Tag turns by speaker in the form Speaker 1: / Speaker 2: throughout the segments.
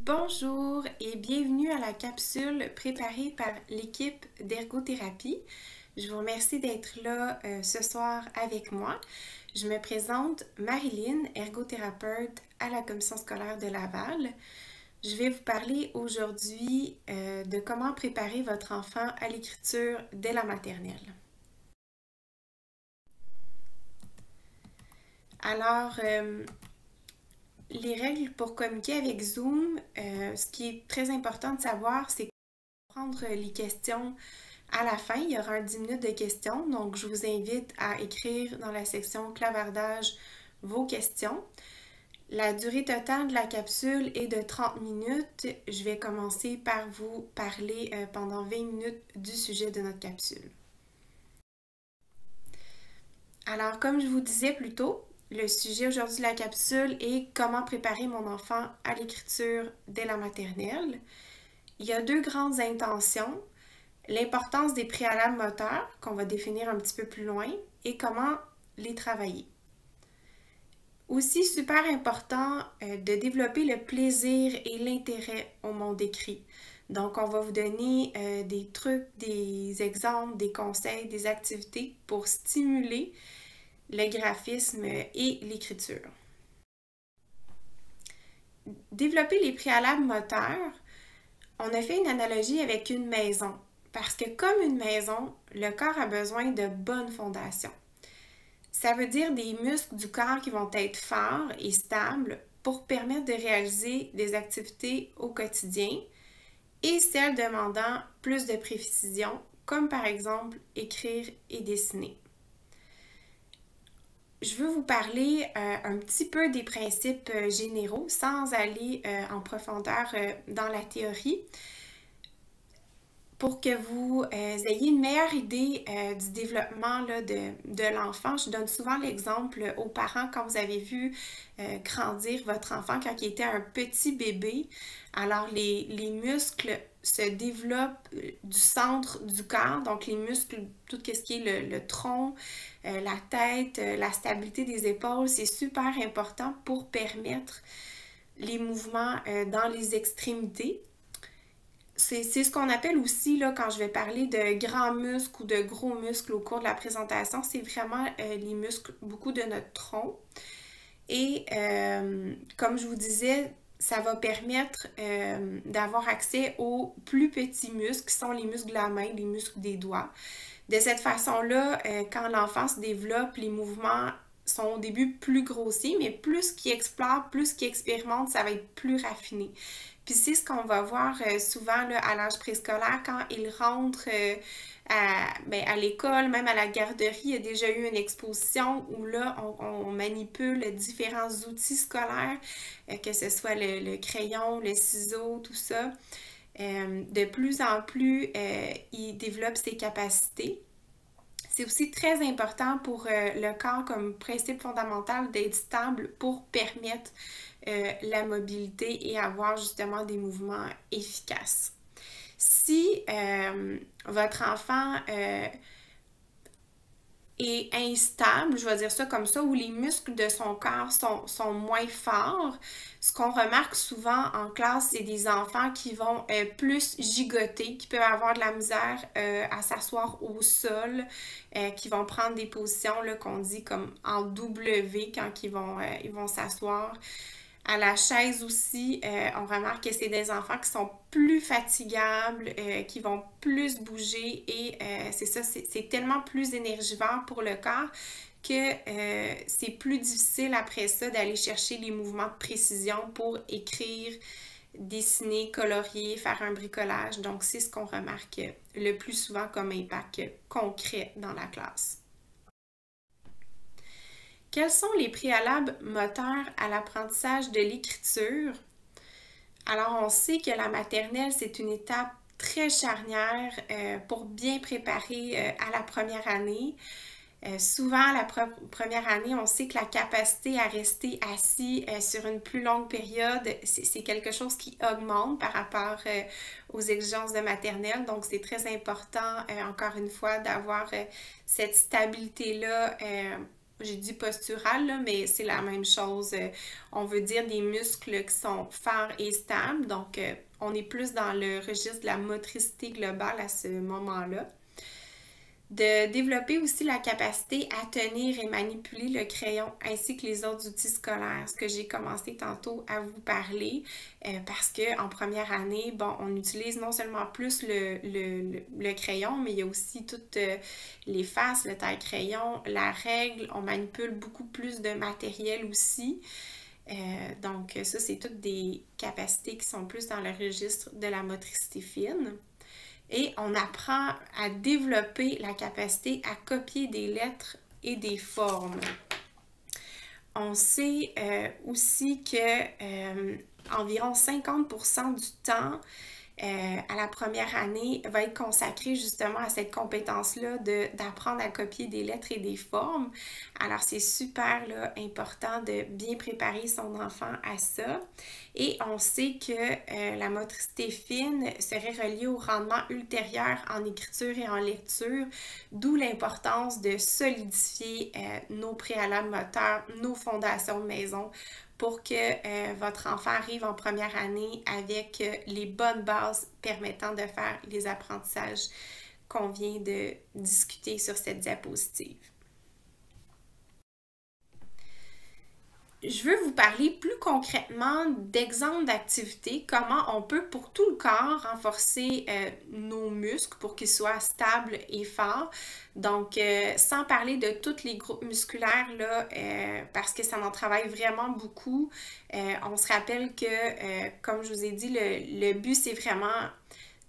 Speaker 1: Bonjour et bienvenue à la capsule préparée par l'équipe d'ergothérapie. Je vous remercie d'être là ce soir avec moi. Je me présente Marilyn, ergothérapeute à la commission scolaire de Laval. Je vais vous parler aujourd'hui de comment préparer votre enfant à l'écriture dès la maternelle. Alors, les règles pour communiquer avec Zoom, ce qui est très important de savoir, c'est prendre les questions à la fin. Il y aura 10 minutes de questions, donc je vous invite à écrire dans la section clavardage vos questions. La durée totale de la capsule est de 30 minutes. Je vais commencer par vous parler pendant 20 minutes du sujet de notre capsule. Alors, comme je vous disais plus tôt, le sujet aujourd'hui de la capsule est comment préparer mon enfant à l'écriture dès la maternelle. Il y a deux grandes intentions. L'importance des préalables moteurs, qu'on va définir un petit peu plus loin, et comment les travailler. Aussi, super important de développer le plaisir et l'intérêt au monde écrit. Donc, on va vous donner des trucs, des exemples, des conseils, des activités pour stimuler le graphisme et l'écriture. Développer les préalables moteurs, on a fait une analogie avec une maison. Parce que comme une maison, le corps a besoin de bonnes fondations. Ça veut dire des muscles du corps qui vont être forts et stables pour permettre de réaliser des activités au quotidien et celles demandant plus de précision, comme par exemple écrire et dessiner. Je veux vous parler un petit peu des principes généraux sans aller en profondeur dans la théorie, pour que vous ayez une meilleure idée du développement là, de l'enfant. Je donne souvent l'exemple aux parents quand vous avez vu grandir votre enfant quand il était un petit bébé. Alors, les muscles se développent du centre du corps, donc les muscles, tout ce qui est le tronc, la tête, la stabilité des épaules, c'est super important pour permettre les mouvements dans les extrémités. C'est ce qu'on appelle aussi, là, quand je vais parler de grands muscles ou de gros muscles au cours de la présentation, c'est vraiment les muscles, beaucoup de notre tronc. Et comme je vous disais, ça va permettre d'avoir accès aux plus petits muscles, qui sont les muscles de la main, les muscles des doigts. De cette façon-là, quand l'enfant se développe, les mouvements sont au début plus grossiers, mais plus qu'il explore, plus qu'il expérimente, ça va être plus raffiné. Puis c'est ce qu'on va voir souvent là, à l'âge préscolaire quand il rentre à l'école, même à la garderie. Il y a déjà eu une exposition où là, on manipule différents outils scolaires, que ce soit le crayon, le ciseau, tout ça. De plus en plus, il développe ses capacités. C'est aussi très important pour le corps comme principe fondamental d'être stable pour permettre la mobilité et avoir justement des mouvements efficaces. Si votre enfant est instable, je vais dire ça comme ça, où les muscles de son corps sont moins forts, ce qu'on remarque souvent en classe, c'est des enfants qui vont plus gigoter, qui peuvent avoir de la misère à s'asseoir au sol, qui vont prendre des positions qu'on dit comme en W quand ils vont s'asseoir. À la chaise aussi, on remarque que c'est des enfants qui sont plus fatigables, qui vont plus bouger et c'est ça, c'est tellement plus énergivore pour le corps que c'est plus difficile après ça d'aller chercher les mouvements de précision pour écrire, dessiner, colorier, faire un bricolage. Donc, c'est ce qu'on remarque le plus souvent comme impact concret dans la classe. Quels sont les préalables moteurs à l'apprentissage de l'écriture? Alors, on sait que la maternelle, c'est une étape très charnière pour bien préparer à la première année. Souvent, la première année, on sait que la capacité à rester assis sur une plus longue période, c'est quelque chose qui augmente par rapport aux exigences de maternelle. Donc, c'est très important, encore une fois, d'avoir cette stabilité-là j'ai dit postural, là, mais c'est la même chose. On veut dire des muscles qui sont forts et stables. Donc, on est plus dans le registre de la motricité globale à ce moment-là. De développer aussi la capacité à tenir et manipuler le crayon ainsi que les autres outils scolaires, ce que j'ai commencé tantôt à vous parler, parce qu'en première année, bon, on utilise non seulement plus le crayon, mais il y a aussi toutes les faces, le taille-crayon, la règle, on manipule beaucoup plus de matériel aussi. Donc ça, c'est toutes des capacités qui sont plus dans le registre de la motricité fine. Et on apprend à développer la capacité à copier des lettres et des formes. On sait aussi que environ 50% du temps à la première année va être consacré justement à cette compétence-là d'apprendre à copier des lettres et des formes. Alors, c'est super là, important de bien préparer son enfant à ça. Et on sait que la motricité fine serait reliée au rendement ultérieur en écriture et en lecture, d'où l'importance de solidifier nos préalables moteurs, nos fondations de maison, pour que votre enfant arrive en première année avec les bonnes bases permettant de faire les apprentissages qu'on vient de discuter sur cette diapositive. Je veux vous parler plus concrètement d'exemples d'activités, comment on peut pour tout le corps renforcer nos muscles pour qu'ils soient stables et forts. Donc, sans parler de tous les groupes musculaires, là, parce que ça en travaille vraiment beaucoup. On se rappelle que, comme je vous ai dit, le but, c'est vraiment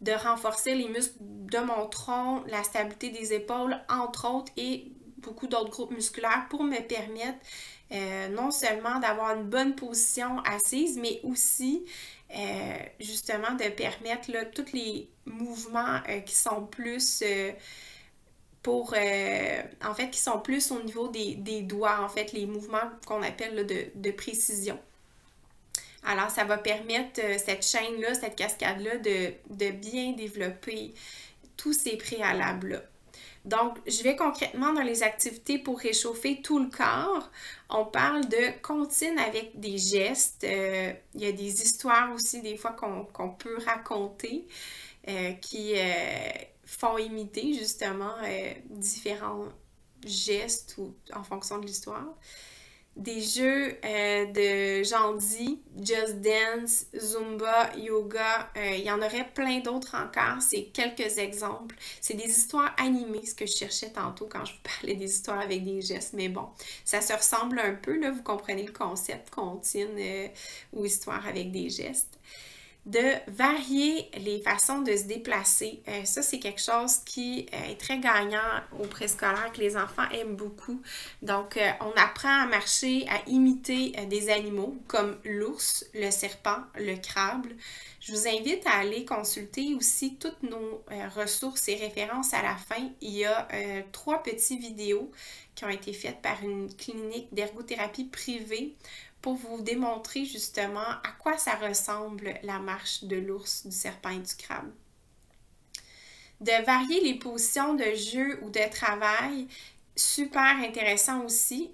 Speaker 1: de renforcer les muscles de mon tronc, la stabilité des épaules, entre autres, et beaucoup d'autres groupes musculaires pour me permettre non seulement d'avoir une bonne position assise, mais aussi justement de permettre là, tous les mouvements qui sont plus en fait, qui sont plus au niveau des doigts, en fait, les mouvements qu'on appelle là, de précision. Alors, ça va permettre cette chaîne-là, cette cascade-là, de bien développer tous ces préalables-là. Donc, je vais concrètement dans les activités pour réchauffer tout le corps. On parle de comptines avec des gestes. Il y a des histoires aussi, des fois, qu'on peut raconter qui font imiter justement différents gestes en fonction de l'histoire. Des jeux de Jandy, Just Dance, Zumba, Yoga, il y en aurait plein d'autres encore, c'est quelques exemples. C'est des histoires animées, ce que je cherchais tantôt quand je vous parlais des histoires avec des gestes, mais bon, ça se ressemble un peu, là, vous comprenez le concept, comptine ou histoire avec des gestes. De varier les façons de se déplacer. Ça, c'est quelque chose qui est très gagnant au préscolaire, que les enfants aiment beaucoup. Donc, on apprend à marcher, à imiter des animaux comme l'ours, le serpent, le crabe. Je vous invite à aller consulter aussi toutes nos ressources et références à la fin. Il y a 3 petites vidéos qui ont été faites par une clinique d'ergothérapie privée pour vous démontrer justement à quoi ça ressemble la marche de l'ours, du serpent et du crabe. De varier les positions de jeu ou de travail, super intéressant aussi.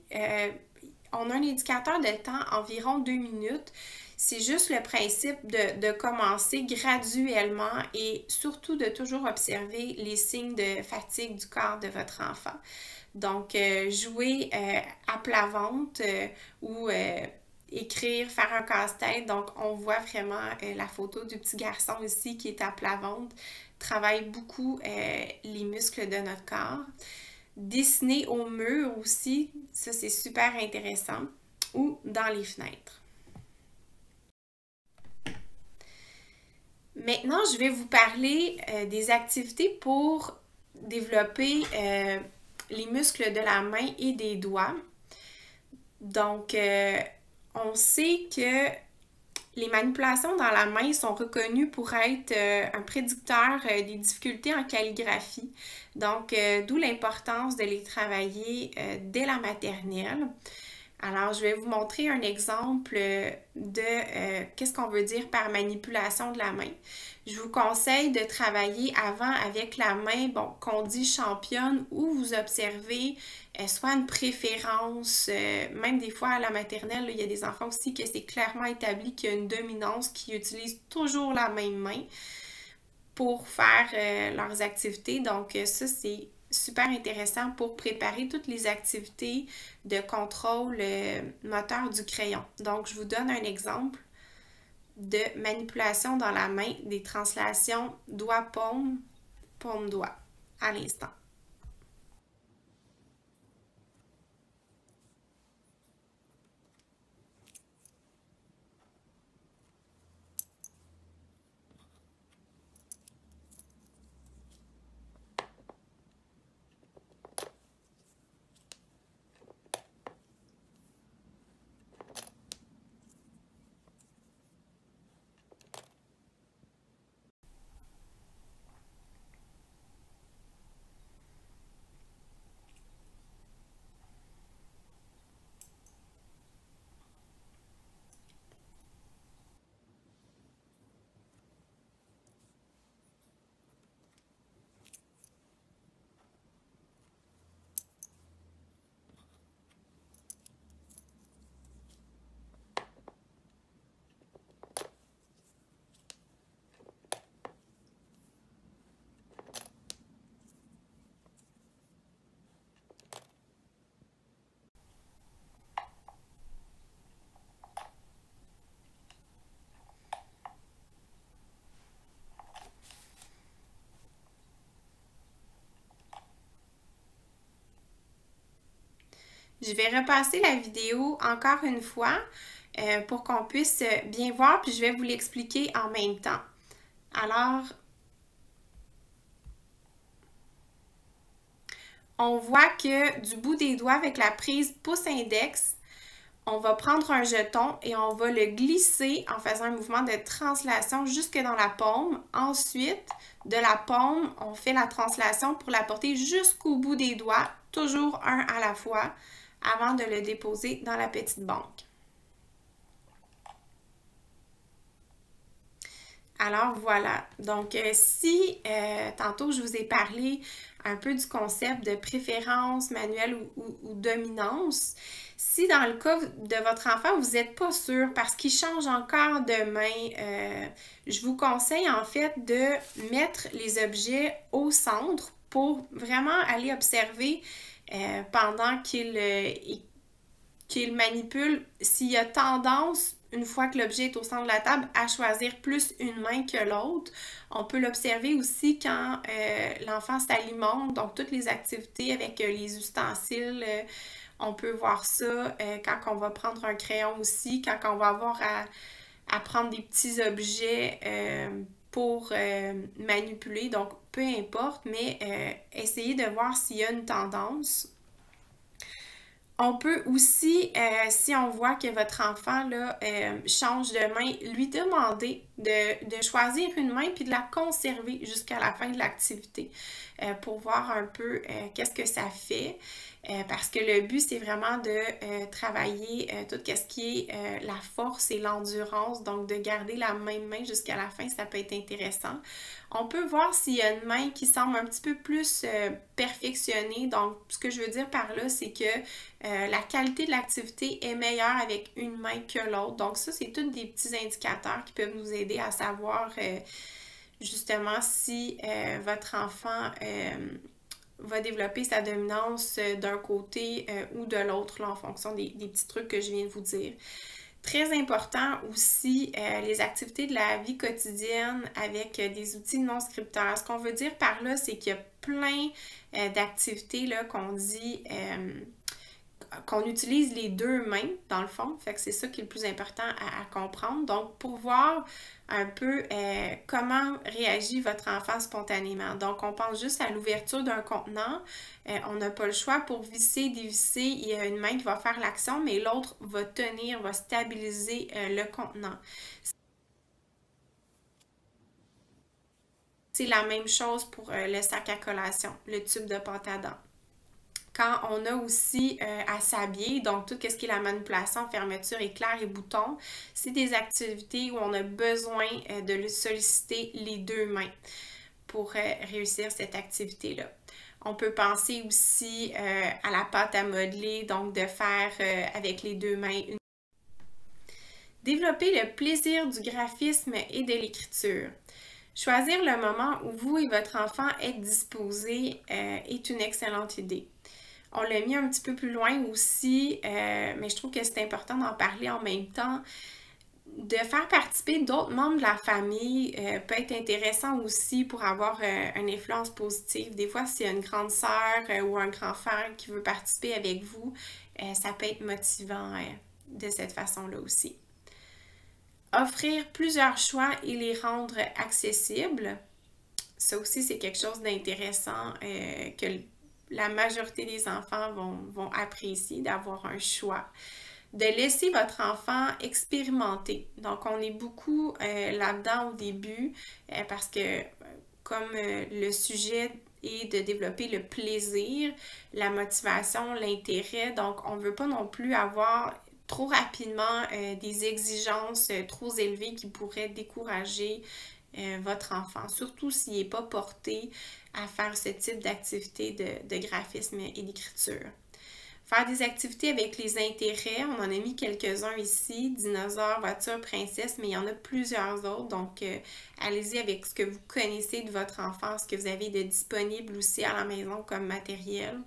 Speaker 1: On a un indicateur de temps, environ 2 minutes. C'est juste le principe de commencer graduellement et surtout de toujours observer les signes de fatigue du corps de votre enfant. Donc, jouer à plat ventre ou écrire, faire un casse-tête. Donc, on voit vraiment la photo du petit garçon ici qui est à plat ventre. Travaille beaucoup les muscles de notre corps. Dessiner au mur aussi, ça c'est super intéressant. Ou dans les fenêtres. Maintenant, je vais vous parler des activités pour développer les muscles de la main et des doigts. Donc, on sait que les manipulations dans la main sont reconnues pour être un prédicteur des difficultés en calligraphie. Donc, d'où l'importance de les travailler dès la maternelle. Alors, je vais vous montrer un exemple de qu'est-ce qu'on veut dire par manipulation de la main. Je vous conseille de travailler avant avec la main, bon, qu'on dit championne, ou vous observez soit une préférence, même des fois à la maternelle, là, il y a des enfants aussi que c'est clairement établi qu'il y a une dominance qui utilise toujours la même main pour faire leurs activités. Donc, ça, c'est super intéressant pour préparer toutes les activités de contrôle moteur du crayon. Donc, je vous donne un exemple de manipulation dans la main, des translations doigt-paume, paume-doigt à l'instant. Je vais repasser la vidéo encore une fois pour qu'on puisse bien voir, puis je vais vous l'expliquer en même temps. Alors, on voit que du bout des doigts avec la prise pouce-index, on va prendre un jeton et on va le glisser en faisant un mouvement de translation jusque dans la paume. Ensuite, de la paume, on fait la translation pour la porter jusqu'au bout des doigts, toujours un à la fois, avant de le déposer dans la petite banque. Alors voilà, donc si tantôt je vous ai parlé un peu du concept de préférence manuelle ou dominance, si dans le cas de votre enfant, vous n'êtes pas sûr parce qu'il change encore de main, je vous conseille en fait de mettre les objets au centre pour vraiment aller observer pendant qu'il manipule s'il y a tendance une fois que l'objet est au centre de la table, à choisir plus une main que l'autre. On peut l'observer aussi quand l'enfant s'alimente, donc toutes les activités avec les ustensiles, on peut voir ça quand on va prendre un crayon aussi, quand on va avoir à prendre des petits objets pour manipuler. Donc, peu importe, mais essayez de voir s'il y a une tendance. On peut aussi, si on voit que votre enfant là, change de main, lui demander de choisir une main puis de la conserver jusqu'à la fin de l'activité pour voir un peu qu'est-ce que ça fait. Parce que le but, c'est vraiment de travailler tout ce qui est la force et l'endurance. Donc, de garder la même main jusqu'à la fin, ça peut être intéressant. On peut voir s'il y a une main qui semble un petit peu plus perfectionnée. Donc, ce que je veux dire par là, c'est que la qualité de l'activité est meilleure avec une main que l'autre. Donc, ça, c'est tous des petits indicateurs qui peuvent nous aider à savoir justement si votre enfant va développer sa dominance d'un côté ou de l'autre en fonction des petits trucs que je viens de vous dire. Très important aussi, les activités de la vie quotidienne avec des outils non scripteurs. Ce qu'on veut dire par là, c'est qu'il y a plein d'activités là, qu'on dit qu'on utilise les deux mains, dans le fond. Fait que c'est ça qui est le plus important à comprendre. Donc, pour voir un peu comment réagit votre enfant spontanément. Donc, on pense juste à l'ouverture d'un contenant. On n'a pas le choix pour visser, dévisser. Il y a une main qui va faire l'action, mais l'autre va tenir, va stabiliser le contenant. C'est la même chose pour le sac à collation, le tube de pâte à dents. quand on a aussi à s'habiller, donc tout ce qui est la manipulation, fermeture, éclair et boutons, c'est des activités où on a besoin de solliciter les deux mains pour réussir cette activité-là. On peut penser aussi à la pâte à modeler, donc de faire avec les deux mains. Développer le plaisir du graphisme et de l'écriture. Choisir le moment où vous et votre enfant êtes disposés est une excellente idée. On l'a mis un petit peu plus loin aussi, mais je trouve que c'est important d'en parler en même temps. De faire participer d'autres membres de la famille peut être intéressant aussi pour avoir une influence positive. Des fois, s'il y a une grande sœur ou un grand frère qui veut participer avec vous, ça peut être motivant de cette façon-là aussi. Offrir plusieurs choix et les rendre accessibles. Ça aussi, c'est quelque chose d'intéressant que la majorité des enfants vont apprécier, d'avoir un choix. De laisser votre enfant expérimenter. Donc, on est beaucoup là-dedans au début parce que comme le sujet est de développer le plaisir, la motivation, l'intérêt, donc on ne veut pas non plus avoir trop rapidement des exigences trop élevées qui pourraient décourager votre enfant, surtout s'il n'est pas porté à faire ce type d'activité de graphisme et d'écriture. Faire des activités avec les intérêts, on en a mis quelques-uns ici, dinosaures, voitures, princesses, mais il y en a plusieurs autres, donc allez-y avec ce que vous connaissez de votre enfant, ce que vous avez de disponible aussi à la maison comme matériel.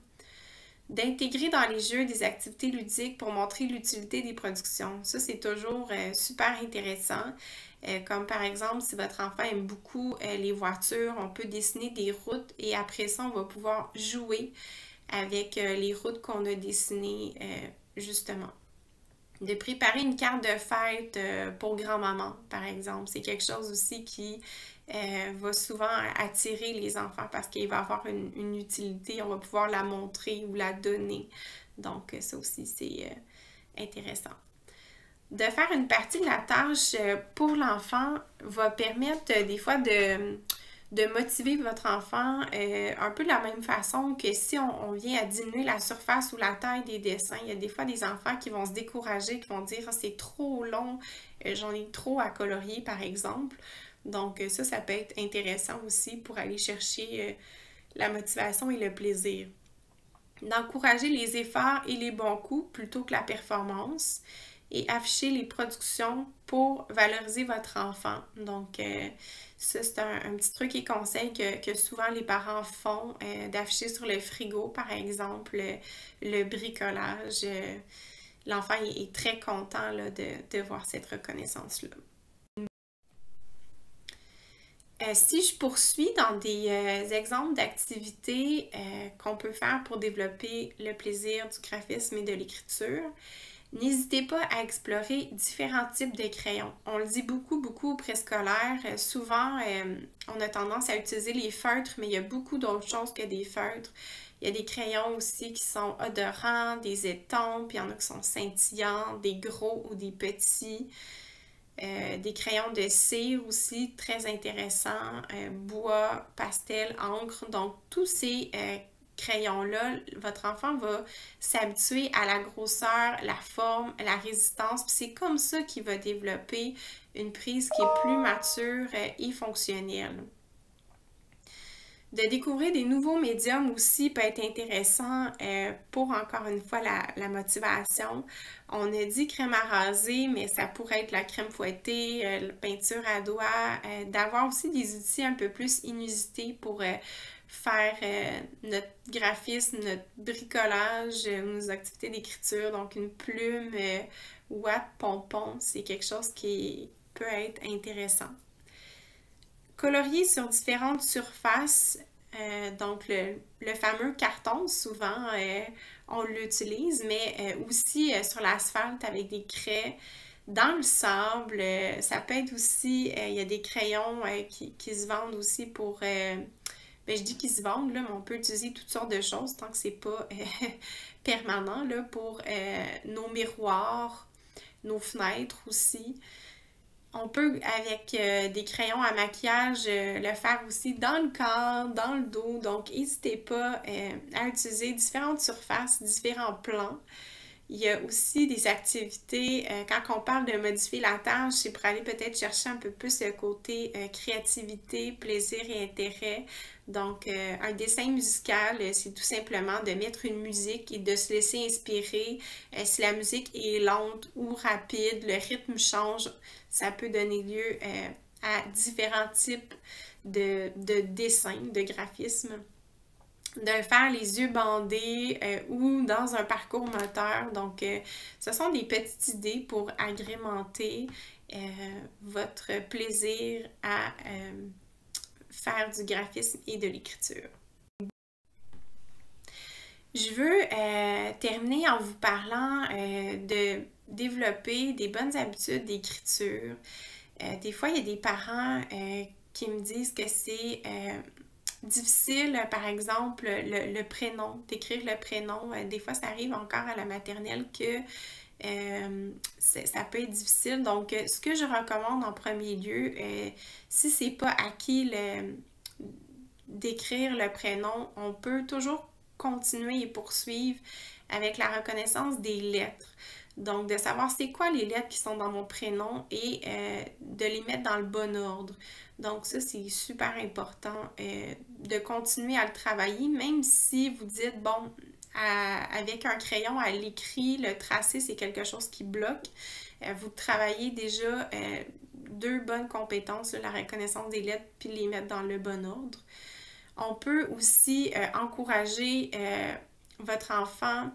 Speaker 1: D'intégrer dans les jeux des activités ludiques pour montrer l'utilité des productions. Ça, c'est toujours super intéressant. Comme par exemple, si votre enfant aime beaucoup les voitures, on peut dessiner des routes et après ça, on va pouvoir jouer avec les routes qu'on a dessinées justement. De préparer une carte de fête pour grand-maman, par exemple. C'est quelque chose aussi qui va souvent attirer les enfants parce qu'il va avoir une utilité. On va pouvoir la montrer ou la donner. Donc, ça aussi, c'est intéressant. De faire une partie de la tâche pour l'enfant va permettre des fois de motiver votre enfant un peu de la même façon que si on vient à diminuer la surface ou la taille des dessins. Il y a des fois des enfants qui vont se décourager, qui vont dire « c'est trop long, j'en ai trop à colorier » par exemple. Donc ça peut être intéressant aussi pour aller chercher la motivation et le plaisir. D'encourager les efforts et les bons coups plutôt que la performance. Et afficher les productions pour valoriser votre enfant. Donc, ça, c'est un petit truc et conseil que souvent les parents font, d'afficher sur le frigo, par exemple, le bricolage. L'enfant est très content là, de voir cette reconnaissance-là. Si je poursuis dans des exemples d'activités qu'on peut faire pour développer le plaisir du graphisme et de l'écriture, n'hésitez pas à explorer différents types de crayons. On le dit beaucoup au préscolaire. Souvent, on a tendance à utiliser les feutres, mais il y a beaucoup d'autres choses que des feutres. Il y a des crayons aussi qui sont odorants, des étompes, il y en a qui sont scintillants, des gros ou des petits. Des crayons de cire aussi, très intéressants. Bois, pastel, encre. Donc, tous ces crayons-là, votre enfant va s'habituer à la grosseur, la forme, la résistance. Puis c'est comme ça qu'il va développer une prise qui est plus mature et fonctionnelle. De découvrir des nouveaux médiums aussi peut être intéressant pour, encore une fois, la motivation. On a dit crème à raser, mais ça pourrait être la crème fouettée, la peinture à doigts, d'avoir aussi des outils un peu plus inusités pour faire notre graphisme, notre bricolage, nos activités d'écriture. Donc, une plume, ouate, pompon, c'est quelque chose qui peut être intéressant. Colorier sur différentes surfaces, donc le fameux carton, souvent on l'utilise, mais aussi sur l'asphalte avec des craies, dans le sable, ça peut être aussi, il y a des crayons qui se vendent aussi pour, je dis qu'ils se vendent, là, mais on peut utiliser toutes sortes de choses tant que c'est pas permanent, là, pour nos miroirs, nos fenêtres aussi. On peut, avec des crayons à maquillage, le faire aussi dans le corps, dans le dos. Donc, n'hésitez pas à utiliser différentes surfaces, différents plans. Il y a aussi des activités, quand on parle de modifier la tâche, c'est pour aller peut-être chercher un peu plus le côté créativité, plaisir et intérêt. Donc, un dessin musical, c'est tout simplement de mettre une musique et de se laisser inspirer. Si la musique est lente ou rapide, le rythme change, ça peut donner lieu à différents types de dessins, de graphismes. De faire les yeux bandés ou dans un parcours moteur. Donc, ce sont des petites idées pour agrémenter votre plaisir à faire du graphisme et de l'écriture. Je veux terminer en vous parlant de développer des bonnes habitudes d'écriture. Des fois, il y a des parents qui me disent que c'est difficile, par exemple, le prénom, d'écrire le prénom. Des fois, ça arrive encore à la maternelle que ça peut être difficile. Donc, ce que je recommande en premier lieu, si c'est pas acquis d'écrire le prénom, on peut toujours continuer et poursuivre avec la reconnaissance des lettres. Donc, de savoir c'est quoi les lettres qui sont dans mon prénom et de les mettre dans le bon ordre. Donc, ça, c'est super important de continuer à le travailler, même si vous dites, bon, avec un crayon à l'écrit, le tracé, c'est quelque chose qui bloque. Vous travaillez déjà deux bonnes compétences, la reconnaissance des lettres, puis les mettre dans le bon ordre. On peut aussi encourager votre enfant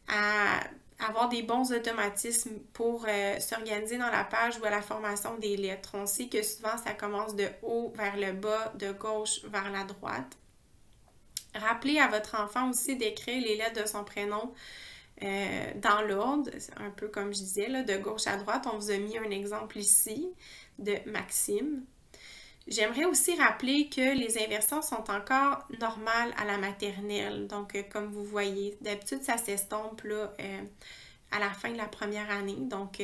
Speaker 1: à avoir des bons automatismes pour s'organiser dans la page ou à la formation des lettres. On sait que souvent, ça commence de haut vers le bas, de gauche vers la droite. Rappelez à votre enfant aussi d'écrire les lettres de son prénom dans l'ordre, un peu comme je disais, là, de gauche à droite. On vous a mis un exemple ici de Maxime. J'aimerais aussi rappeler que les inversions sont encore normales à la maternelle. Donc, comme vous voyez, d'habitude, ça s'estompe là, à la fin de la première année. Donc,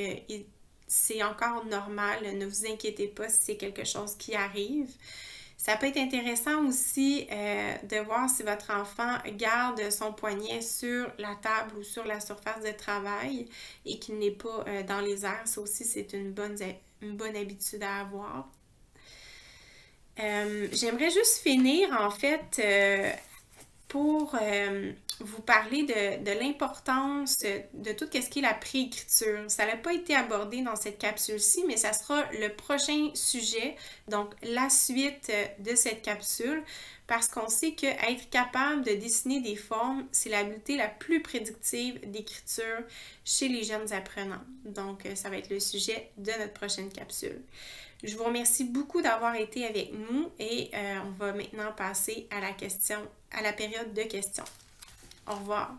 Speaker 1: c'est encore normal. Ne vous inquiétez pas si c'est quelque chose qui arrive. Ça peut être intéressant aussi de voir si votre enfant garde son poignet sur la table ou sur la surface de travail et qu'il n'est pas dans les airs. Ça aussi, c'est une bonne habitude à avoir. J'aimerais juste finir, en fait, pour vous parler de l'importance de tout ce qui est la préécriture. Ça n'a pas été abordé dans cette capsule-ci, mais ça sera le prochain sujet, donc la suite de cette capsule, parce qu'on sait qu'être capable de dessiner des formes, c'est l'habileté la plus prédictive d'écriture chez les jeunes apprenants. Donc, ça va être le sujet de notre prochaine capsule. Je vous remercie beaucoup d'avoir été avec nous et on va maintenant passer à la période de questions. Au revoir.